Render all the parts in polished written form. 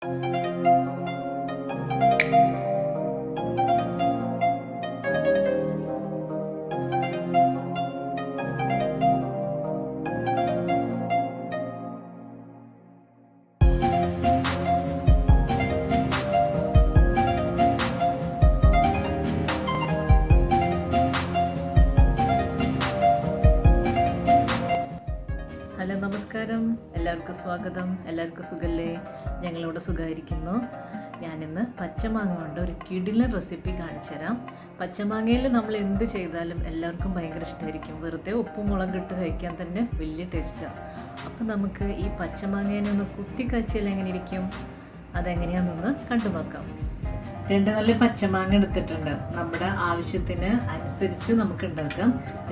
Hello നമസ്കാരം, എല്ലാവർക്കും സ്വാഗതം. എല്ലാവർക്കും സുഖല്ലേ? ഞങ്ങളിവിടെ സുഖമായിരിക്കുന്നു. ഞാനിന്ന് പച്ചമാങ്ങ കൊണ്ട് ഒരു കിടിലൻ റെസിപ്പി കാണിച്ചു തരാം. പച്ചമാങ്ങയിൽ നമ്മൾ എന്ത് ചെയ്താലും എല്ലാവർക്കും ഭയങ്കര ഇഷ്ടമായിരിക്കും. വെറുതെ ഉപ്പും മുളകും ഇട്ട് കഴിക്കാൻ തന്നെ വലിയ ടേസ്റ്റാണ്. അപ്പോൾ നമുക്ക് ഈ പച്ചമാങ്ങേനെ ഒന്ന് കുത്തി കഴിച്ചാൽ എങ്ങനെ ഇരിക്കും, അതെങ്ങനെയാണെന്നൊന്ന് കണ്ടു നോക്കാം. 2 നല്ല പച്ചമാങ്ങ എടുത്തിട്ടുണ്ട്. നമ്മുടെ ആവശ്യത്തിന് അനുസരിച്ച് നമുക്ക് ഉണ്ടാക്കാം.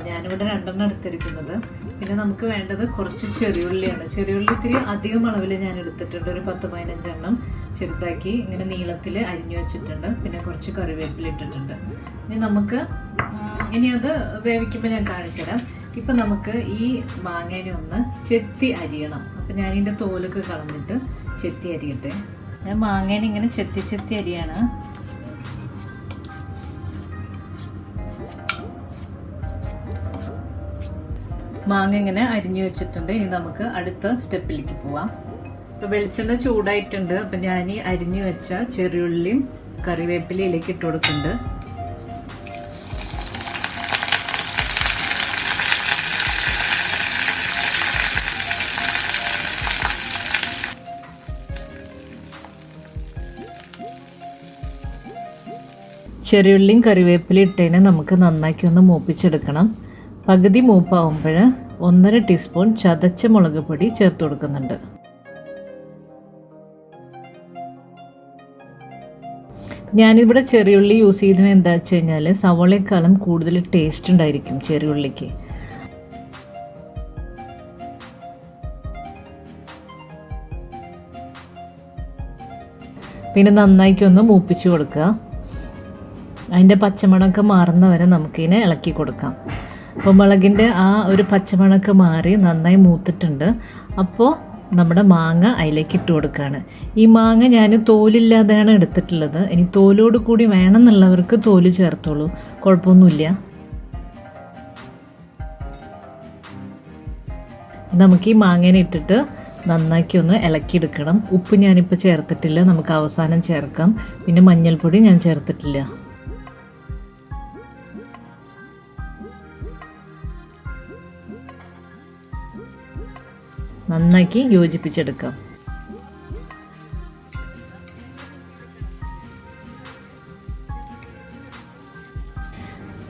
ഞാനിവിടെ 2 എടുത്തിരിക്കുന്നത്. പിന്നെ നമുക്ക് വേണ്ടത് കുറച്ച് ചെറിയുള്ളിയാണ്. ചെറിയുള്ളി ഇത്തിരി അധികം അളവിൽ ഞാൻ എടുത്തിട്ടുണ്ട്. ഒരു 10-15 എണ്ണം ചെറുതാക്കി ഇങ്ങനെ നീളത്തിൽ അരിഞ്ഞു വെച്ചിട്ടുണ്ട്. പിന്നെ കുറച്ച് കറിവേപ്പില ഇട്ടിട്ടുണ്ട്. ഇനി അത് വേവിക്കുമ്പോൾ ഞാൻ കാണിച്ചു തരാം. ഇപ്പം നമുക്ക് ഈ മാങ്ങേനെ ഒന്ന് ചെത്തി അരിയണം. അപ്പം ഞാനിതിൻ്റെ തോലൊക്കെ കളഞ്ഞിട്ട് ചെത്തി അരിയട്ടെ. ഞാൻ മാങ്ങേനെ ഇങ്ങനെ ചെത്തി അരിയാണ്. മാങ്ങ ഇങ്ങനെ അരിഞ്ഞു വെച്ചിട്ടുണ്ട്. ഇനി നമുക്ക് അടുത്ത സ്റ്റെപ്പിലേക്ക് പോവാം. ഇപ്പം വെളിച്ചെണ്ണ ചൂടായിട്ടുണ്ട്. അപ്പം ഞാൻ ഈ അരിഞ്ഞു വെച്ച ചെറിയുള്ളിയും കറിവേപ്പിലയിലേക്ക് ഇട്ട് കൊടുക്കുന്നുണ്ട്. ചെറിയുള്ളിയും കറിവേപ്പിലയും ഇട്ടതിനെ നമുക്ക് നന്നാക്കി ഒന്ന് മൂപ്പിച്ചെടുക്കണം. പകുതി മൂപ്പാവുമ്പോൾ 1.5 ടീസ്പൂൺ ചതച്ച മുളക് പൊടി ചേർത്ത് കൊടുക്കുന്നുണ്ട്. ഞാനിവിടെ ചെറിയുള്ളി യൂസ് ചെയ്തത് എന്താ വെച്ച് കഴിഞ്ഞാൽ സവോളയെക്കാളും കൂടുതൽ ടേസ്റ്റ് ഉണ്ടായിരിക്കും ചെറിയുള്ളിക്ക്. പിന്നെ നന്നായിക്കൊന്ന് മൂപ്പിച്ച് കൊടുക്കുക. അതിൻ്റെ പച്ചമണമൊക്കെ മാറുന്നവരെ നമുക്കിതിനെ ഇളക്കി കൊടുക്കാം. അപ്പോൾ മുളകിൻ്റെ ആ ഒരു പച്ചമണമൊക്കെ മാറി നന്നായി മൂത്തിട്ടുണ്ട്. അപ്പോൾ നമ്മുടെ മാങ്ങ അതിലേക്ക് ഇട്ട് കൊടുക്കുകയാണ്. ഈ മാങ്ങ ഞാൻ തോലില്ലാതെയാണ് എടുത്തിട്ടുള്ളത്. ഇനി തോലോട് കൂടി വേണമെന്നുള്ളവർക്ക് തോല് ചേർത്തോളൂ, കുഴപ്പമൊന്നുമില്ല. നമുക്ക് ഈ മാങ്ങേനെ ഇട്ടിട്ട് നന്നാക്കി ഒന്ന് ഇളക്കിയെടുക്കണം. ഉപ്പ് ഞാനിപ്പോൾ ചേർത്തിട്ടില്ല, നമുക്ക് അവസാനം ചേർക്കാം. പിന്നെ മഞ്ഞൾപ്പൊടി ഞാൻ ചേർത്തിട്ടില്ല. നന്നാക്കി യോജിപ്പിച്ചെടുക്കാം.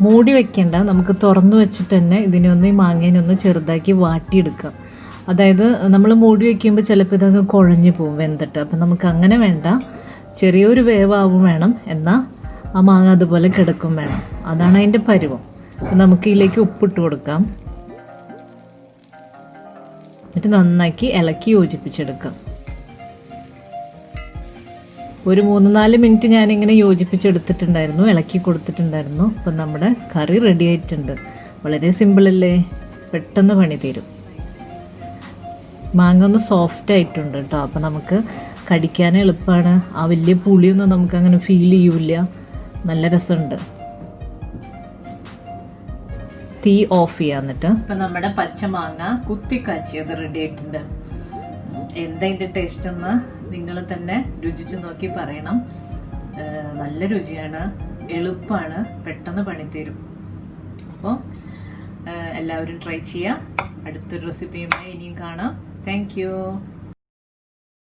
മൂടി വെക്കേണ്ട, നമുക്ക് തുറന്നു വെച്ചിട്ട് തന്നെ ഇതിനൊന്ന് ഈ മാങ്ങേനൊന്ന് ചെറുതാക്കി വാട്ടിയെടുക്കാം. അതായത് നമ്മൾ മൂടി വയ്ക്കുമ്പോൾ ചിലപ്പോൾ ഇതൊക്കെ കുഴഞ്ഞു പോകും വെന്തിട്ട്. അപ്പം നമുക്ക് അങ്ങനെ വേണ്ട, ചെറിയൊരു വേവാവും വേണം, എന്നാൽ ആ മാങ്ങ അതുപോലെ കിടക്കും വേണം. അതാണ് അതിൻ്റെ പരുവം. അപ്പം നമുക്ക് ഇതിലേക്ക് ഉപ്പിട്ട് കൊടുക്കാം. എന്നിട്ട് നന്നാക്കി ഇളക്കി യോജിപ്പിച്ചെടുക്കാം. ഒരു 3-4 മിനിറ്റ് ഞാനിങ്ങനെ യോജിപ്പിച്ചെടുത്തിട്ടുണ്ടായിരുന്നു, ഇളക്കി കൊടുത്തിട്ടുണ്ടായിരുന്നു. അപ്പം നമ്മുടെ കറി റെഡി ആയിട്ടുണ്ട്. വളരെ സിമ്പിളല്ലേ, പെട്ടെന്ന് പണി തീരും. മാങ്ങ ഒന്ന് സോഫ്റ്റ് ആയിട്ടുണ്ട് കേട്ടോ. അപ്പം നമുക്ക് കടിക്കാൻ എളുപ്പമാണ്. ആ വലിയ പുളിയൊന്നും നമുക്കങ്ങനെ ഫീൽ ചെയ്യൂല. നല്ല രസമുണ്ട്. തീ ഓഫ് ചെയ്യാം. എന്നിട്ട് ഇപ്പം നമ്മുടെ പച്ചമാങ്ങ കുത്തിക്കാച്ചിയത് റെഡി ആയിട്ടുണ്ട്. എന്താ ഇതിൻ്റെ ടേസ്റ്റ് എന്ന് നിങ്ങൾ തന്നെ രുചിച്ച് നോക്കി പറയണം. നല്ല രുചിയാണ്, എളുപ്പമാണ്, പെട്ടെന്ന് പണിത്തീരും. അപ്പോൾ എല്ലാവരും ട്രൈ ചെയ്യുക. അടുത്തൊരു റെസിപ്പിയുമായി ഇനിയും കാണാം. Thank you.